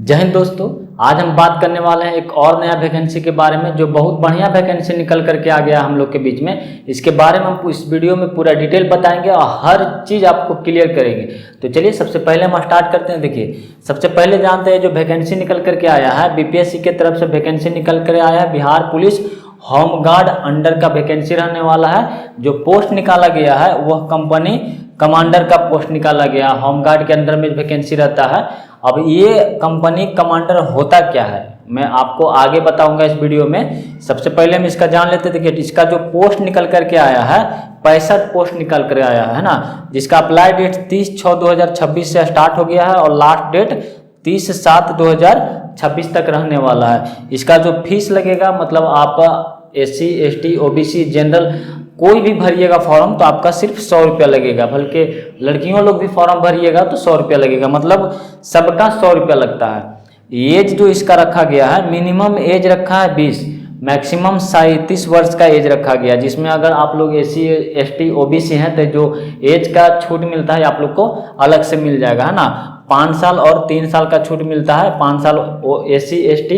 जय हिंद दोस्तों, आज हम बात करने वाले हैं एक और नया वैकेंसी के बारे में जो बहुत बढ़िया वैकेंसी निकल करके आ गया हम लोग के बीच में। इसके बारे में हम इस वीडियो में पूरा डिटेल बताएंगे और हर चीज़ आपको क्लियर करेंगे। तो चलिए सबसे पहले हम स्टार्ट करते हैं। देखिए, सबसे पहले जानते हैं जो वैकेंसी निकल करके आया है, बीपीएससी के तरफ से वैकेंसी निकल कर आया है। बिहार पुलिस होमगार्ड अंडर का वैकेंसी रहने वाला है। जो पोस्ट निकाला गया है वह कंपनी कमांडर का पोस्ट निकाला गया। होमगार्ड के अंदर में वैकेंसी रहता है। अब ये कंपनी कमांडर होता क्या है मैं आपको आगे बताऊंगा इस वीडियो में। सबसे पहले हम इसका जान लेते। देखिए, इसका जो पोस्ट निकल करके आया है 65 पोस्ट निकल कर आया है ना, जिसका अप्लाई डेट 30/6/2026 से स्टार्ट हो गया है और लास्ट डेट 30/7/2026 तक रहने वाला है। इसका जो फीस लगेगा, मतलब आप SC ST OBC जनरल कोई भी भरिएगा फॉर्म तो आपका सिर्फ 100 रुपया लगेगा। बल्कि लड़कियों लोग भी फॉर्म भरिएगा तो 100 रुपया लगेगा, मतलब सबका 100 रुपया लगता है। एज जो इसका रखा गया है, मिनिमम एज रखा है 20, मैक्सिमम 37 वर्ष का एज रखा गया, जिसमें अगर आप लोग SC ST OBC हैं तो जो एज का छूट मिलता है आप लोग को अलग से मिल जाएगा, है ना। 5 साल और 3 साल का छूट मिलता है। 5 साल SC ST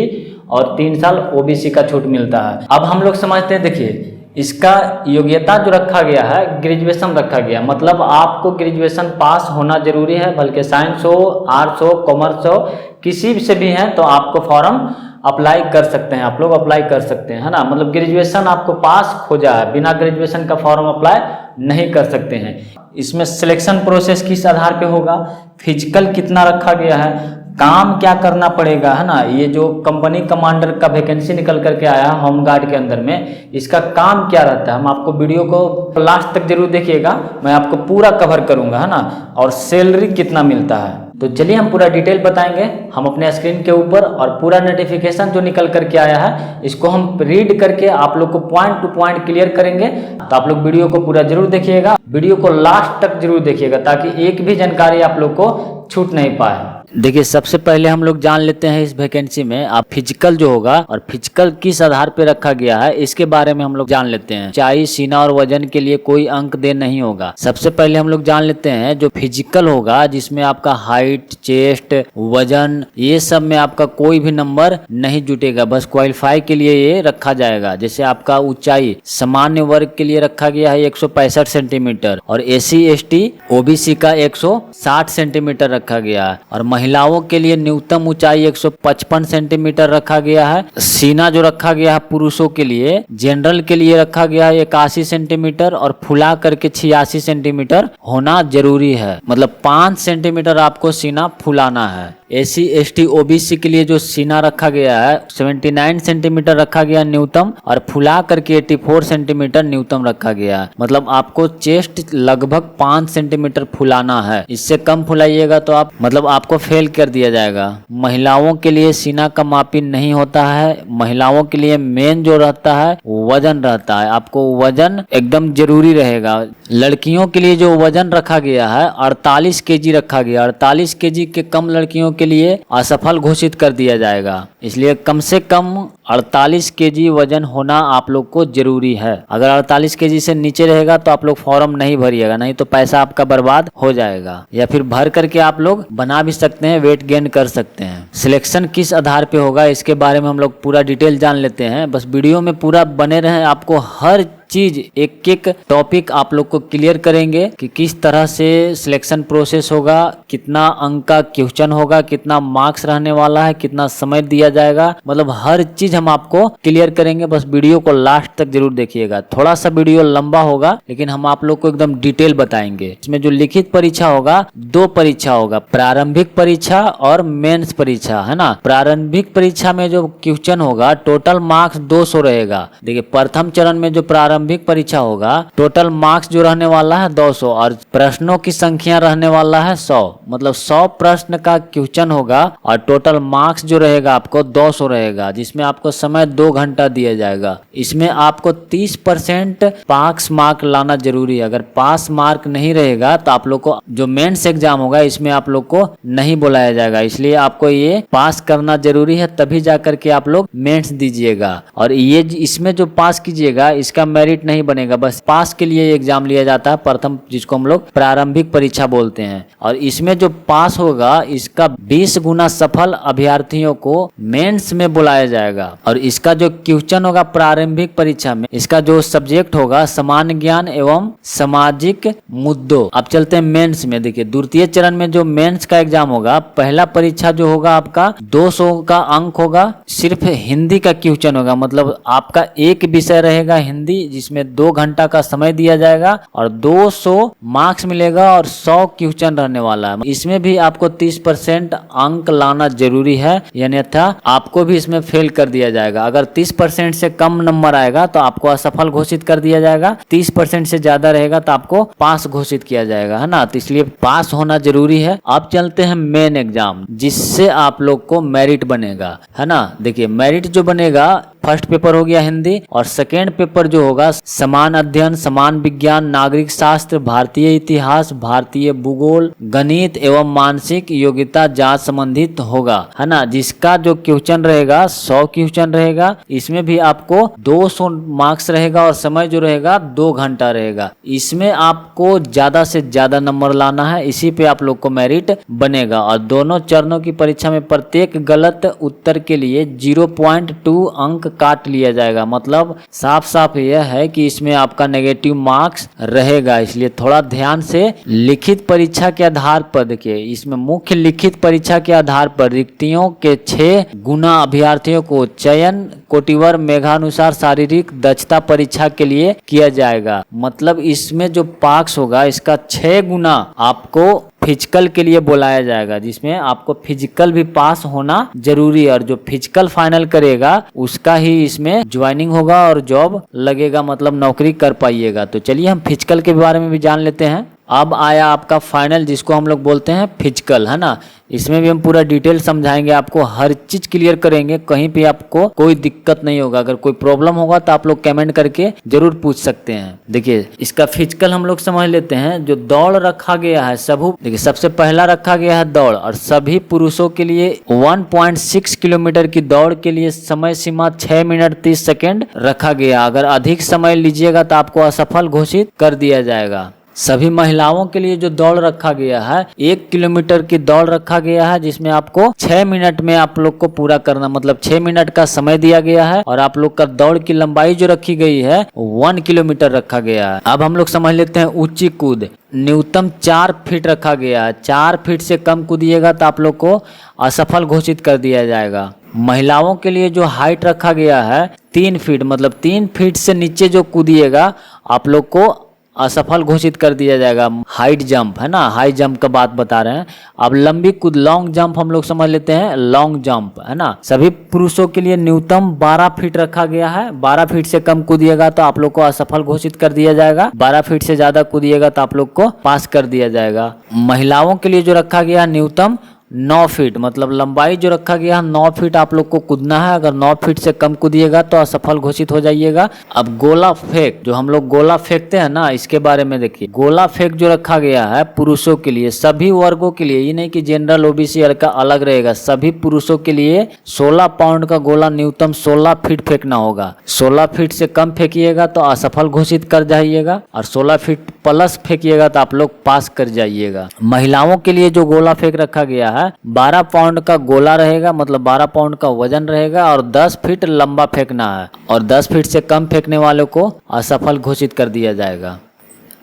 और 3 साल OBC का छूट मिलता है। अब हम लोग समझते हैं। देखिए, इसका योग्यता जो रखा गया है, ग्रेजुएशन रखा गया, मतलब आपको ग्रेजुएशन पास होना जरूरी है। बल्कि साइंस हो, आर्ट्स हो, कॉमर्स हो, किसी से भी हैं तो आपको फॉर्म अप्लाई कर सकते हैं। आप लोग अप्लाई कर सकते हैं, है ना। मतलब ग्रेजुएशन आपको पास खोजा है, बिना ग्रेजुएशन का फॉर्म अप्लाई नहीं कर सकते हैं। इसमें सिलेक्शन प्रोसेस किस आधार पे होगा, फिजिकल कितना रखा गया है, काम क्या करना पड़ेगा, है ना। ये जो कंपनी कमांडर का वैकेंसी निकल करके आया है होमगार्ड के अंदर में, इसका काम क्या रहता है हम आपको वीडियो को लास्ट तक जरूर देखिएगा, मैं आपको पूरा कवर करूंगा, है ना। और सैलरी कितना मिलता है तो चलिए हम पूरा डिटेल बताएंगे हम अपने स्क्रीन के ऊपर। और पूरा नोटिफिकेशन जो निकल करके आया है इसको हम रीड करके आप लोग को पॉइंट टू पॉइंट क्लियर करेंगे। तो आप लोग वीडियो को पूरा जरूर देखिएगा, वीडियो को लास्ट तक जरूर देखिएगा ताकि एक भी जानकारी आप लोग को छूट नहीं पाए। देखिए, सबसे पहले हम लोग जान लेते हैं इस वैकेंसी में आप फिजिकल जो होगा और फिजिकल किस आधार पे रखा गया है इसके बारे में हम लोग जान लेते हैं। ऊंचाई, सीना और वजन के लिए कोई अंक दे नहीं होगा। सबसे पहले हम लोग जान लेते हैं जो फिजिकल होगा, जिसमें आपका हाइट, चेस्ट, वजन, ये सब में आपका कोई भी नंबर नहीं जुटेगा, बस क्वालिफाई के लिए ये रखा जाएगा। जैसे आपका ऊंचाई सामान्य वर्ग के लिए रखा गया है 165 सेंटीमीटर और SC ST OBC का 160 सेंटीमीटर रखा गया है। और महिलाओं के लिए न्यूनतम ऊंचाई 155 सेंटीमीटर रखा गया है। सीना जो रखा गया है पुरुषों के लिए, जनरल के लिए रखा गया है 81 सेंटीमीटर और फुला करके 86 सेंटीमीटर होना जरूरी है, मतलब 5 सेंटीमीटर आपको सीना फुलाना है। SC ST OBC के लिए जो सीना रखा गया है 79 सेंटीमीटर रखा गया न्यूनतम और फुला करके 84 सेंटीमीटर न्यूनतम रखा गया है, मतलब आपको चेस्ट लगभग 5 सेंटीमीटर फुलाना है। इससे कम फुलाइएगा तो आप मतलब आपको फेल कर दिया जाएगा। महिलाओं के लिए सीना का मापी नहीं होता है। महिलाओं के लिए मेन जो रहता है वजन रहता है, आपको वजन एकदम जरूरी रहेगा। लड़कियों के लिए जो वजन रखा गया है 48 kg रखा गया। 48 kg के कम लड़कियों के लिए असफल घोषित कर दिया जाएगा। इसलिए कम से कम 48 kg वजन होना आप लोग को जरूरी है। अगर 48 kg से नीचे रहेगा तो आप लोग फॉर्म नहीं भरिएगा, नहीं तो पैसा आपका बर्बाद हो जाएगा। या फिर भर करके आप लोग बना भी सकते हैं, वेट गेन कर सकते हैं। सिलेक्शन किस आधार पे होगा इसके बारे में हम लोग पूरा डिटेल जान लेते हैं। बस वीडियो में पूरा बने रहें, आपको हर चीज एक एक टॉपिक आप लोग को क्लियर करेंगे कि किस तरह से सिलेक्शन प्रोसेस होगा, कितना अंक का क्वेश्चन होगा, कितना मार्क्स रहने वाला है, कितना समय दिया जाएगा, मतलब हर चीज हम आपको क्लियर करेंगे। बस वीडियो को लास्ट तक जरूर देखिएगा। थोड़ा सा वीडियो लंबा होगा लेकिन हम आप लोग को एकदम डिटेल बताएंगे। इसमें जो लिखित परीक्षा होगा 2 परीक्षा होगा, प्रारंभिक परीक्षा और मेंस परीक्षा, है ना। प्रारंभिक परीक्षा में जो क्वेश्चन होगा टोटल मार्क्स 200 रहेगा। देखिए, प्रथम चरण में जो प्रारंभिक परीक्षा होगा टोटल मार्क्स जो रहने वाला है 200 और प्रश्नों की संख्या रहने वाला है 100, मतलब 100 प्रश्न का क्वेश्चन होगा और टोटल मार्क्स जो रहेगा आपको 200 रहेगा, जिसमें आपको समय 2 घंटा दिया जाएगा। इसमें आपको 30% पास मार्क लाना जरूरी है। अगर पास मार्क नहीं रहेगा तो आप लोग को जो मेंस एग्जाम होगा इसमें आप लोग को नहीं बुलाया जाएगा। इसलिए आपको ये पास करना जरूरी है, तभी जाकर के आप लोग मेंस दीजिएगा। और ये इसमें जो पास कीजिएगा इसका मेरिट नहीं बनेगा, बस पास के लिए एग्जाम लिया जाता है प्रथम, जिसको हम लोग प्रारंभिक परीक्षा बोलते हैं। और इसमें जो पास होगा इसका 20 गुना सफल अभ्यर्थियों को मेंस में बुलाया जाएगा। और इसका जो क्वेश्चन होगा प्रारंभिक परीक्षा में, इसका जो सब्जेक्ट होगा सामान्य ज्ञान एवं सामाजिक मुद्दों। अब चलते हैं मेंस में। देखिए द्वितीय चरण में जो मेंस का एग्जाम होगा, पहला परीक्षा जो होगा आपका 200 का अंक होगा, सिर्फ हिंदी का क्वेश्चन होगा, मतलब आपका एक विषय रहेगा हिंदी, जिसमें 2 घंटा का समय दिया जाएगा और 200 मार्क्स मिलेगा और 100 क्वेश्चन रहने वाला है। इसमें भी आपको 30% अंक लाना जरूरी है, अन्यथा आपको भी इसमें फेल कर दिया जाएगा। अगर 30% से कम नंबर आएगा तो आपको असफल घोषित कर दिया जाएगा, 30% से ज्यादा रहेगा तो आपको पास घोषित किया जाएगा, है ना। तो इसलिए पास होना जरूरी है। अब चलते हैं मेन एग्जाम, जिससे आप लोग को मेरिट बनेगा, है ना। देखिए मेरिट जो बनेगा, फर्स्ट पेपर हो गया हिंदी और सेकेंड पेपर जो होगा समान अध्ययन, समान विज्ञान, नागरिक शास्त्र, भारतीय इतिहास, भारतीय भूगोल, गणित एवं मानसिक योग्यता जांच संबंधित होगा, है ना। जिसका जो क्वेश्चन रहेगा 100 क्वेश्चन रहेगा, इसमें भी आपको 200 मार्क्स रहेगा और समय जो रहेगा 2 घंटा रहेगा। इसमें आपको ज्यादा से ज्यादा नंबर लाना है, इसी पे आप लोग को मेरिट बनेगा। और दोनों चरणों की परीक्षा में प्रत्येक गलत उत्तर के लिए 0.2 अंक काट लिया जाएगा। मतलब साफ साफ यह है कि इसमें आपका नेगेटिव मार्क्स रहेगा, इसलिए थोड़ा ध्यान से। लिखित परीक्षा के आधार पर देखिए, इसमें मुख्य लिखित परीक्षा के आधार पर रिक्तियों के 6 गुना अभ्यर्थियों को चयन कोटिवर मेघानुसार शारीरिक दक्षता परीक्षा के लिए किया जाएगा। मतलब इसमें जो पास होगा इसका 6 गुना आपको फिजिकल के लिए बुलाया जाएगा, जिसमें आपको फिजिकल भी पास होना जरूरी है। और जो फिजिकल फाइनल करेगा उसका ही इसमें ज्वाइनिंग होगा और जॉब लगेगा, मतलब नौकरी कर पाइएगा। तो चलिए हम फिजिकल के बारे में भी जान लेते हैं। अब आया आपका फाइनल, जिसको हम लोग बोलते हैं फिजिकल, है ना। इसमें भी हम पूरा डिटेल समझाएंगे, आपको हर चीज क्लियर करेंगे, कहीं पे आपको कोई दिक्कत नहीं होगा। अगर कोई प्रॉब्लम होगा तो आप लोग कमेंट करके जरूर पूछ सकते हैं। देखिए इसका फिजिकल हम लोग समझ लेते हैं। जो दौड़ रखा गया है देखिए सबसे पहला रखा गया है दौड़, और सभी पुरुषों के लिए 1.6 किलोमीटर की दौड़ के लिए समय सीमा 6 मिनट 30 सेकेंड रखा गया। अगर अधिक समय लीजिएगा तो आपको असफल घोषित कर दिया जाएगा। सभी महिलाओं के लिए जो दौड़ रखा गया है 1 किलोमीटर की दौड़ रखा गया है, जिसमें आपको 6 मिनट में आप लोग को पूरा करना, मतलब 6 मिनट का समय दिया गया है। और आप लोग का दौड़ की लंबाई जो रखी गई है 1 किलोमीटर रखा गया है। अब हम लोग समझ लेते हैं ऊंची कूद। न्यूनतम 4 फीट रखा गया है, 4 फीट से कम कूदिएगा तो आप लोग को असफल घोषित कर दिया जाएगा। महिलाओं के लिए जो हाइट रखा गया है 3 फीट, मतलब 3 फीट से नीचे जो कूदिएगा आप लोग को असफल घोषित कर दिया जाएगा। हाइट जंप, है ना, हाई जंप का बात बता रहे हैं। अब लंबी कूद, लॉन्ग जंप हम लोग समझ लेते हैं। लॉन्ग जंप, है ना, सभी पुरुषों के लिए न्यूनतम 12 फीट रखा गया है। 12 फीट से कम कूदिएगा तो आप लोग को असफल घोषित कर दिया जाएगा। 12 फीट से ज्यादा कूदिएगा तो आप लोग को पास कर दिया जाएगा। महिलाओं के लिए जो रखा गया न्यूनतम 9 फीट, मतलब लंबाई जो रखा गया 9 फीट आप लोग को कूदना है। अगर 9 फीट से कम कूदिएगा तो असफल घोषित हो जाइएगा। अब गोला फेंक, जो हम लोग गोला फेंकते हैं ना, इसके बारे में देखिए। गोला फेंक जो रखा गया है पुरुषों के लिए, सभी वर्गों के लिए, ये नहीं कि जनरल ओबीसी का अलग रहेगा, सभी पुरुषों के लिए 16 पाउंड का गोला न्यूनतम 16 फीट फेंकना होगा। 16 फीट से कम फेंकिएगा तो असफल घोषित कर जाइएगा, और 16 फीट प्लस फेंकिएगा तो आप लोग पास कर जाइएगा। महिलाओं के लिए जो गोला फेंक रखा गया है 12 पाउंड का गोला रहेगा, मतलब 12 पाउंड का वजन रहेगा, और 10 फीट लंबा फेंकना है, और 10 फीट से कम फेंकने वालों को असफल घोषित कर दिया जाएगा।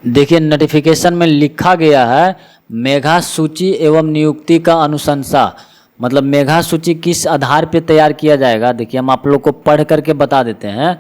देखिए नोटिफिकेशन में लिखा गया है मेधा सूची एवं नियुक्ति का अनुशंसा, मतलब मेधा सूची किस आधार पर तैयार किया जाएगा। देखिए हम आप लोग को पढ़ करके बता देते हैं।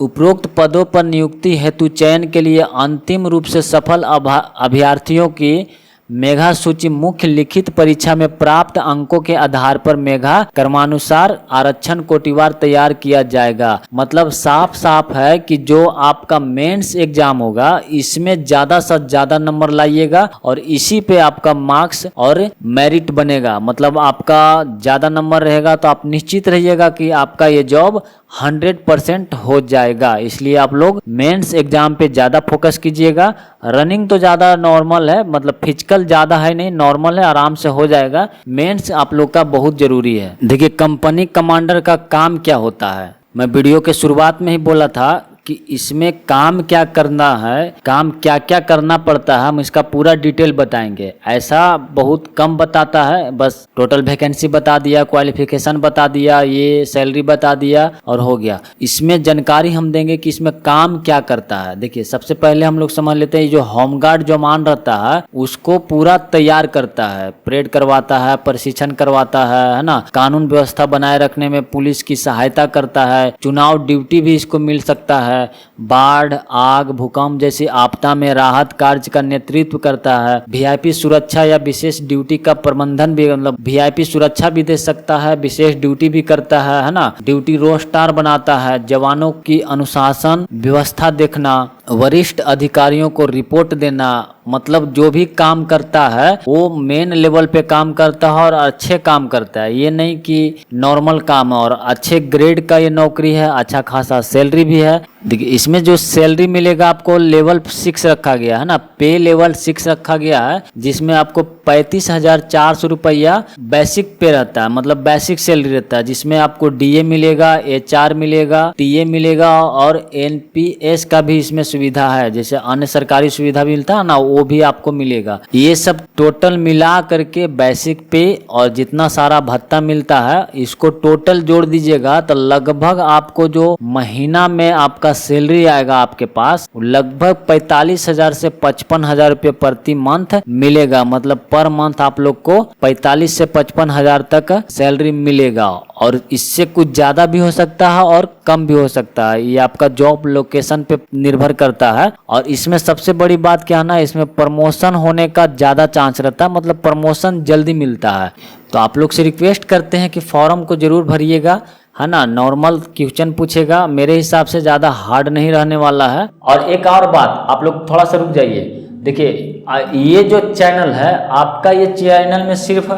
उपरोक्त पदों पर नियुक्ति हेतु चयन के लिए अंतिम रूप से सफल अभ्यर्थियों की मेधा सूची मुख्य लिखित परीक्षा में प्राप्त अंकों के आधार पर मेधा क्रमानुसार आरक्षण कोटिवार तैयार किया जाएगा। मतलब साफ साफ है कि जो आपका मेंस एग्जाम होगा इसमें ज्यादा से ज्यादा नंबर लाइएगा और इसी पे आपका मार्क्स और मेरिट बनेगा। मतलब आपका ज्यादा नंबर रहेगा तो आप निश्चित रहिएगा कि आपका ये जॉब 100% हो जाएगा। इसलिए आप लोग मेंस एग्जाम पे ज्यादा फोकस कीजिएगा। रनिंग तो ज्यादा नॉर्मल है, मतलब फिजिकल ज्यादा है नहीं, नॉर्मल है, आराम से हो जाएगा। मेंस आप लोग का बहुत जरूरी है। देखिए कंपनी कमांडर का काम क्या होता है, मैं वीडियो के शुरुआत में ही बोला था कि इसमें काम क्या करना है, काम क्या क्या करना पड़ता है, हम इसका पूरा डिटेल बताएंगे। ऐसा बहुत कम बताता है, बस टोटल वैकेंसी बता दिया, क्वालिफिकेशन बता दिया, ये सैलरी बता दिया और हो गया। इसमें जानकारी हम देंगे कि इसमें काम क्या करता है। देखिए सबसे पहले हम लोग समझ लेते हैं, जो होमगार्ड जो मान रहता है उसको पूरा तैयार करता है, परेड करवाता है, प्रशिक्षण करवाता है ना, कानून व्यवस्था बनाए रखने में पुलिस की सहायता करता है, चुनाव ड्यूटी भी इसको मिल सकता है, बाढ़, आग, भूकंप जैसी आपदा में राहत कार्य का नेतृत्व करता है, वीआईपी सुरक्षा या विशेष ड्यूटी का प्रबंधन भी, मतलब वीआईपी सुरक्षा भी दे सकता है, विशेष ड्यूटी भी करता है ना, ड्यूटी रोस्टर बनाता है, जवानों की अनुशासन व्यवस्था देखना, वरिष्ठ अधिकारियों को रिपोर्ट देना, मतलब जो भी काम करता है वो मेन लेवल पे काम करता है और अच्छे काम करता है। ये नहीं कि नॉर्मल काम है, और अच्छे ग्रेड का ये नौकरी है, अच्छा खासा सैलरी भी है। देखिए इसमें जो सैलरी मिलेगा आपको लेवल 6 रखा गया है ना, पे लेवल 6 रखा गया है, जिसमें आपको 35,400 रुपया बेसिक पे रहता है, मतलब बेसिक सैलरी रहता है, जिसमें आपको डीए मिलेगा, एचआर मिलेगा, टीए मिलेगा और एनपीएस का भी इसमें सुविधा है, जैसे अन्य सरकारी सुविधा भी मिलता है ना, वो भी आपको मिलेगा। ये सब टोटल मिला करके बेसिक पे और जितना सारा भत्ता मिलता है इसको टोटल जोड़ दीजिएगा तो लगभग आपको जो महीना में आपका सैलरी आएगा आपके पास लगभग 45,000 से 55,000 रुपये प्रति मंथ मिलेगा। मतलब पर मंथ आप लोग को 45 से 55,000 तक सैलरी मिलेगा, और इससे कुछ ज्यादा भी हो सकता है और कम भी हो सकता है, ये आपका जॉब लोकेशन पे निर्भर करता है। और इसमें सबसे बड़ी बात क्या है ना, इसमें प्रमोशन होने का ज्यादा चांस रहता है, मतलब प्रमोशन जल्दी मिलता है। तो आप लोग से रिक्वेस्ट करते हैं कि फॉर्म को जरूर भरिएगा, है ना। नॉर्मल क्वेश्चन पूछेगा, मेरे हिसाब से ज़्यादा हार्ड नहीं रहने वाला है। और एक और बात, आप लोग थोड़ा सा रुक जाइए। देखिए ये जो चैनल है आपका, ये चैनल में सिर्फ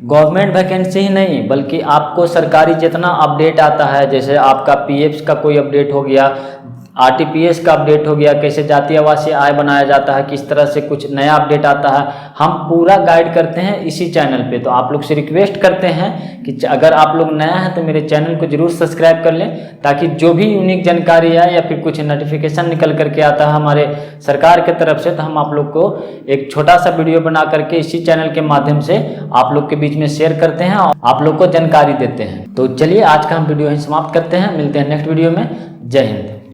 गवर्नमेंट वैकेंसी ही नहीं बल्कि आपको सरकारी जितना अपडेट आता है, जैसे आपका पीएफ का कोई अपडेट हो गया, आरटीपीएस का अपडेट हो गया, कैसे जातीय आवासीय आय बनाया जाता है, किस तरह से कुछ नया अपडेट आता है, हम पूरा गाइड करते हैं इसी चैनल पे। तो आप लोग से रिक्वेस्ट करते हैं कि अगर आप लोग नया हैं तो मेरे चैनल को जरूर सब्सक्राइब कर लें, ताकि जो भी यूनिक जानकारी आए या फिर कुछ नोटिफिकेशन निकल करके आता है हमारे सरकार के तरफ से, तो हम आप लोग को एक छोटा सा वीडियो बना करके इसी चैनल के माध्यम से आप लोग के बीच में शेयर करते हैं और आप लोग को जानकारी देते हैं। तो चलिए आज का हम वीडियो यहीं समाप्त करते हैं, मिलते हैं नेक्स्ट वीडियो में। जय हिंद।